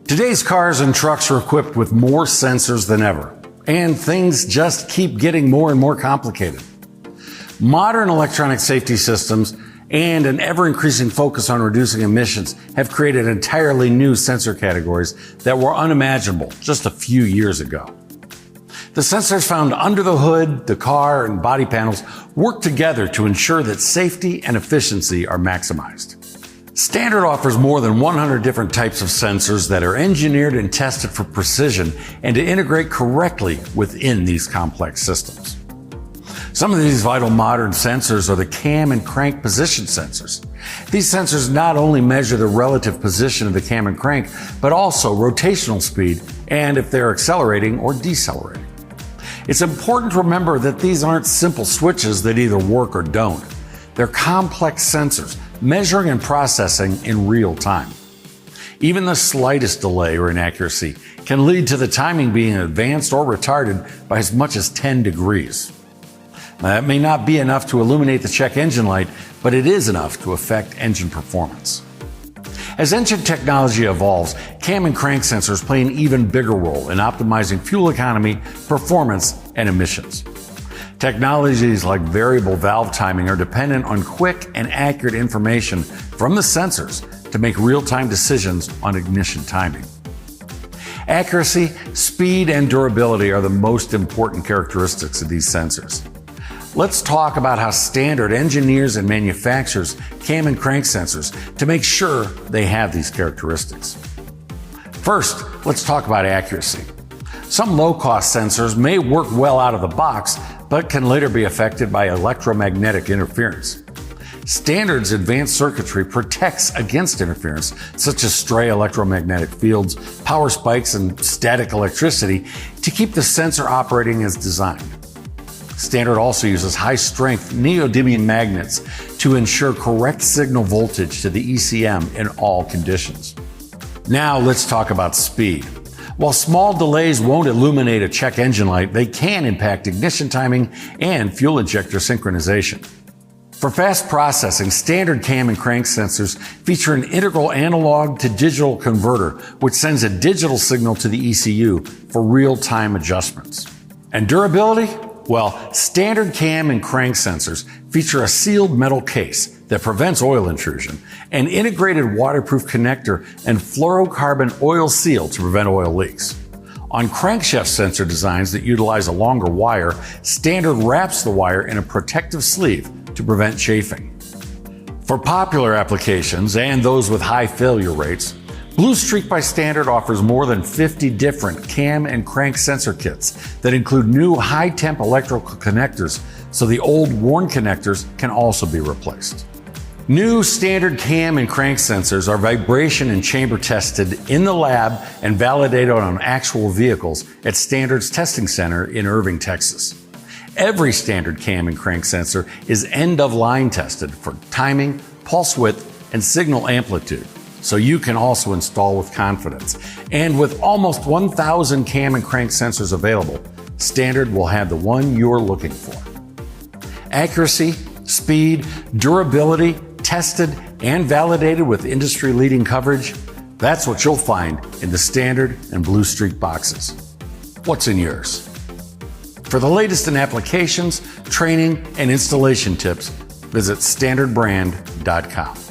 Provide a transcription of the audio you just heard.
Today's cars and trucks are equipped with more sensors than ever, and things just keep getting more and more complicated. Modern electronic safety systems and an ever-increasing focus on reducing emissions have created entirely new sensor categories that were unimaginable just a few years ago. The sensors found under the hood, the car, and body panels work together to ensure that safety and efficiency are maximized. Standard offers more than 100 different types of sensors that are engineered and tested for precision and to integrate correctly within these complex systems. Some of these vital modern sensors are the cam and crank position sensors. These sensors not only measure the relative position of the cam and crank, but also rotational speed and if they're accelerating or decelerating. It's important to remember that these aren't simple switches that either work or don't. They're complex sensors, measuring and processing in real time. Even the slightest delay or inaccuracy can lead to the timing being advanced or retarded by as much as 10 degrees. Now, that may not be enough to illuminate the check engine light, but it is enough to affect engine performance. As engine technology evolves, cam and crank sensors play an even bigger role in optimizing fuel economy, performance, and emissions. Technologies like variable valve timing are dependent on quick and accurate information from the sensors to make real-time decisions on ignition timing. Accuracy, speed, and durability are the most important characteristics of these sensors. Let's talk about how Standard engineers and manufactures cam and crank sensors to make sure they have these characteristics. First, let's talk about accuracy. Some low-cost sensors may work well out of the box, but can later be affected by electromagnetic interference. Standard's advanced circuitry protects against interference, such as stray electromagnetic fields, power spikes, and static electricity, to keep the sensor operating as designed. Standard also uses high-strength neodymium magnets to ensure correct signal voltage to the ECM in all conditions. Now let's talk about speed. While small delays won't illuminate a check engine light, they can impact ignition timing and fuel injector synchronization. For fast processing, Standard cam and crank sensors feature an integral analog to digital converter, which sends a digital signal to the ECU for real-time adjustments. And durability? Well, Standard cam and crank sensors feature a sealed metal case that prevents oil intrusion, an integrated waterproof connector, and fluorocarbon oil seal to prevent oil leaks. On crankshaft sensor designs that utilize a longer wire, Standard wraps the wire in a protective sleeve to prevent chafing. For popular applications and those with high failure rates, Blue Streak by Standard offers more than 50 different cam and crank sensor kits that include new high-temp electrical connectors, so the old worn connectors can also be replaced. New Standard cam and crank sensors are vibration and chamber tested in the lab and validated on actual vehicles at Standard's testing center in Irving, Texas. Every Standard cam and crank sensor is end-of-line tested for timing, pulse width, and signal amplitude, so you can also install with confidence. And with almost 1,000 cam and crank sensors available, Standard will have the one you're looking for. Accuracy, speed, durability, tested and validated with industry-leading coverage, that's what you'll find in the Standard and Blue Streak boxes. What's in yours? For the latest in applications, training, and installation tips, visit standardbrand.com.